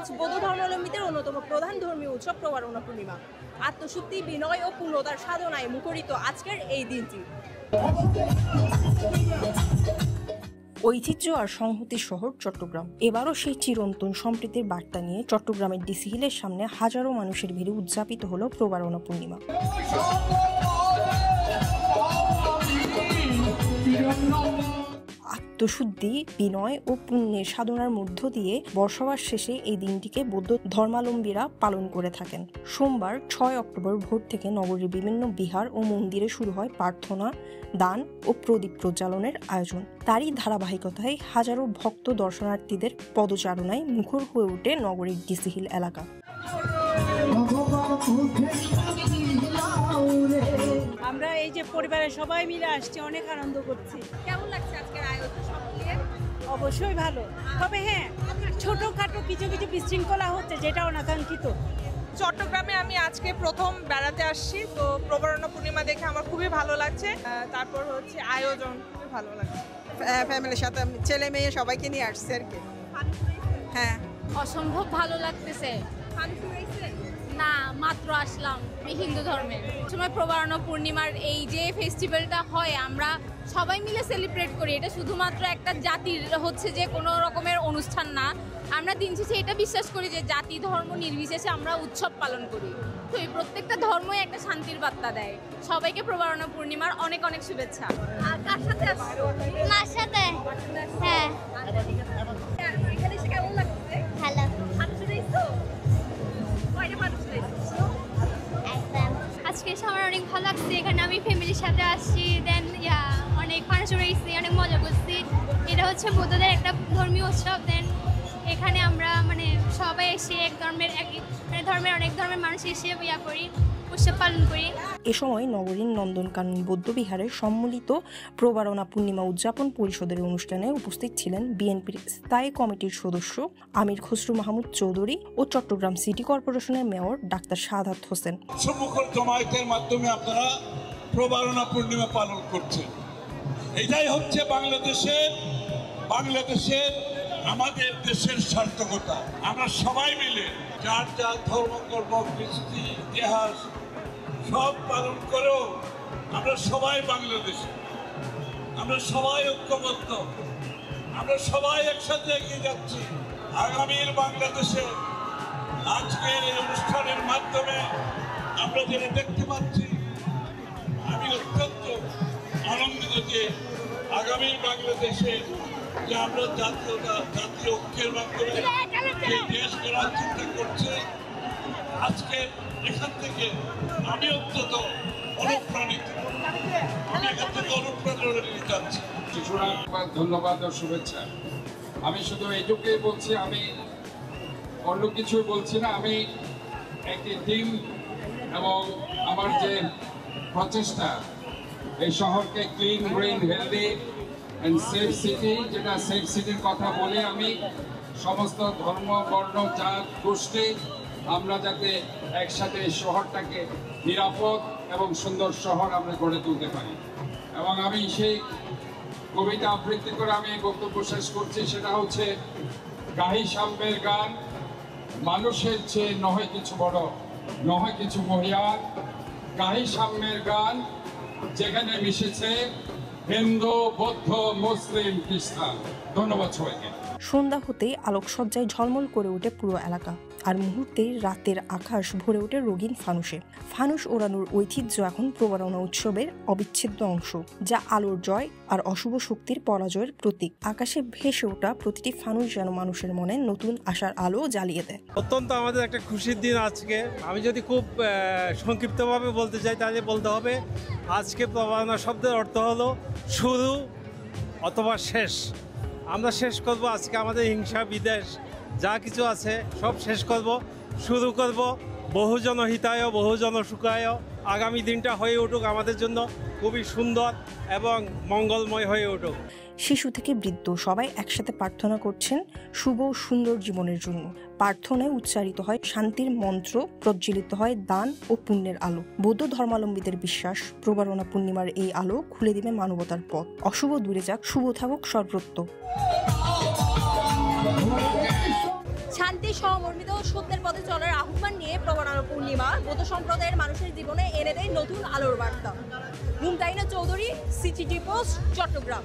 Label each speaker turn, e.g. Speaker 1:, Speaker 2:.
Speaker 1: আজ বৌদ্ধ ধর্মাবলম্বীদের অন্যতম প্রধান ধর্মীয় উৎসব প্রবারণা পূর্ণিমা। আত্মশুদ্ধি, বিনয় ও পূর্ণতার সাধনায় মুখরিত আজকের এই দিনটি। ঐতিহ্য আর সংহতির শহর চট্টগ্রাম এবারও সেই চিরন্তন সম্প্রীতির বার্তা নিয়ে চট্টগ্রামের ডিসি হিলের সামনে হাজারো মানুষের ভিড়ে উদযাপিত হলো প্রবারণা পূর্ণিমা। আত্মশুদ্ধি, বিনয় ও পুণ্যের সাধনার মধ্য দিয়ে বর্ষবার শেষে এই দিনটিকে বৌদ্ধ ধর্মাবলম্বীরা পালন করে থাকেন। সোমবার 6 অক্টোবর ভোর থেকে নগরীর বিভিন্ন বিহার ও মন্দিরে শুরু হয় প্রার্থনা, দান ও প্রদীপ প্রজ্বালনের আয়োজন। তারই ধারাবাহিকতায় হাজারো ভক্ত দর্শনার্থীদের পদচারণায় মুখর হয়ে ওঠে নগরীর ডিসি হিল এলাকা।
Speaker 2: আমরা এই যে পরিবারের সবাই মিলে আসছি, অনেক আনন্দ করছি।
Speaker 1: কেমন লাগছে আজকের আয়োজন সব মিলিয়ে?
Speaker 2: অবশ্যই ভালো, তবে হ্যাঁ ছোটখাটো কিছু কিছু বিশৃঙ্খলা হচ্ছে, যেটা অনাকাঙ্ক্ষিত।
Speaker 3: চট্টগ্রামে আমি আজকে প্রথম বেড়াতে আসছি, তো প্রবারণা পূর্ণিমা দেখে আমার খুবই ভালো লাগছে। তারপর হচ্ছে আয়োজন খুবই ভালো লাগছে, ফ্যামিলির সাথে ছেলে মেয়ে সবাইকে নিয়ে আসছে আর কি। হ্যাঁ,
Speaker 4: অসম্ভব ভালো লাগতেছে। না, মাত্র আসলাম হিন্দু ধর্মের সময়। প্রবারণা পূর্ণিমার এই যে ফেস্টিভ্যালটা হয়, আমরা সবাই মিলে সেলিব্রেট করি। এটা শুধুমাত্র একটা জাতির হচ্ছে যে কোনো রকমের অনুষ্ঠান না। আমরা দিন শেষে এটা বিশ্বাস করি যে জাতি ধর্ম নির্বিশেষে আমরা উৎসব পালন করি। তো এই প্রত্যেকটা ধর্মই একটা শান্তির বার্তা দেয়। সবাইকে প্রবারণা পূর্ণিমার অনেক অনেক শুভেচ্ছা।
Speaker 1: আর কার সাথে আসছো?
Speaker 4: মার সাথে। হ্যাঁ,
Speaker 1: এখানে এসে কেমন লাগছে?
Speaker 4: ভালো। আজকে আমার অনেক ভালো লাগছে। এখানে আমি ফ্যামিলির সাথে আসছি, দেন অনেক মানুষ রয়েছি, অনেক মজা করছি। এটা হচ্ছে বৌদ্ধদের একটা ধর্মীয় উৎসব। দেন এখানে আমরা সবাই এসে এক ধর্মের ধর্মের অনেক ধর্মের মানুষ এসে করি, উৎসব পালন করি।
Speaker 1: এ সময় নগরীর নন্দনকানন বৌদ্ধবিহারের সম্মিলিত প্রবারণা পূর্ণিমা উদযাপন পরিষদের অনুষ্ঠানে উপস্থিত ছিলেন বিএনপির স্থায়ী কমিটির সদস্য আমির খসরু মাহমুদ চৌধুরী ও চট্টগ্রাম সিটি কর্পোরেশনের মেয়র ডাক্তার সাদাত হোসেন।
Speaker 5: মুখর জমায়েতের মাধ্যমে আপনারা প্রবারণা পূর্ণিমা পালন করছেন। এটাই হচ্ছে বাংলাদেশের আমাদের দেশের সার্থকতা। আমরা সবাই মিলে যার যার ধর্মকর্ম, কৃষ্টি, ইতিহাস সব পালন করেও আমরা সবাই বাংলাদেশে, আমরা সবাই ঐক্যবদ্ধ, আমরা সবাই একসাথে এগিয়ে যাচ্ছি। আগামীর বাংলাদেশে আজকের এই অনুষ্ঠানের মাধ্যমে আমরা যেটা দেখতে পাচ্ছি, আমি অত্যন্ত আনন্দিত যে আগামীর বাংলাদেশে যে আমরা জাতীয় ঐক্যের মাধ্যমে যে দেশ গড়ার চিন্তা করছে, আজকে এখান থেকে আমি অত্যন্ত অনুপ্রাণিত। আমি এখান থেকে অনুপ্রেরণা নিতে চাচ্ছি।
Speaker 6: ধন্যবাদ ও শুভেচ্ছা। আমি শুধু এইটুকুই বলছি, আমি অন্য কিছু বলছি না। আমি একটি টিম এবং আমার যে প্রচেষ্টা, এই শহরকে clean, green, healthy and safe city, যেটা সেফ সিটির কথা বলে আমি সমস্ত ধর্ম, বর্ণ, জাত, গোষ্ঠী আমরা যাতে একসাথে এই শহরটাকে নিরাপদ এবং সুন্দর শহর আমরা গড়ে তুলতে পারি। এবং আমি সেই কবিতা আবৃত্তি করে আমি এই বক্তব্য শেষ করছি। সেটা হচ্ছে গাহি সাম্যের গান, মানুষের চেয়ে নহে কিছু বড়, নহে কিছু মহিয়ান। গাহি সাম্যের গান, যেখানে মিশেছে হিন্দু, বৌদ্ধ, মুসলিম, খ্রিস্টান। ধন্যবাদ সবাইকে।
Speaker 1: সন্ধ্যা হতেই আলোকসজ্জায় ঝলমল করে ওঠে পুরো এলাকা, আর মুহূর্তেই রাতের আকাশ ভরে ওঠে রঙিন ফানুসে। ফানুস ওড়ানোর ঐতিহ্য এখন প্রবারণা উৎসবের অবিচ্ছেদ্য অংশ, যা আলোর জয় আর অশুভ শক্তির পরাজয়ের প্রতীক। আকাশে ভেসে ওঠা প্রতিটি ফানুস যেন মানুষের মনে নতুন আশার আলো জ্বালিয়ে দেয়।
Speaker 7: অত্যন্ত আমাদের একটা খুশির দিন আজকে। আমি যদি খুব সংক্ষিপ্তভাবে বলতে চাই, তাহলে বলতে হবে আজকে প্রবারণা শব্দের অর্থ হলো শুরু অথবা শেষ। আমরা শেষ করব আজকে আমাদের হিংসা, বিদ্বেষ যা কিছু আছে সব শেষ করব, শুরু করব বহুজন হিতায় বহুজন সুখায়। আগামী দিনটা হয়ে উঠুক আমাদের জন্য খুবই সুন্দর এবং মঙ্গলময় হয়ে উঠুক।
Speaker 1: শিশু থেকে বৃদ্ধ সবাই একসাথে প্রার্থনা করছেন শুভ সুন্দর জীবনের জন্য। প্রার্থনায় উচ্চারিত হয় শান্তির মন্ত্র, প্রজ্বলিত হয় দান ও পুণ্যের আলো। বৌদ্ধ ধর্মাবলম্বীদের বিশ্বাস, প্রবারণা পূর্ণিমার এই আলো খুলে দিবে মানবতার পথ। অশুভ দূরে যাক, শুভ থাকুক সর্বত্র।
Speaker 4: শান্তি
Speaker 8: প্রতি সহমর্মিত সত্যের পথে চলার আহ্বান নিয়ে প্রবর্ণনা পূর্ণিমা বৌদ্ধ সম্প্রদায়ের মানুষের জীবনে এনে দেয় নতুন আলোর বার্তা। Mumtahina Chowdhury, CTV post, Chittagong.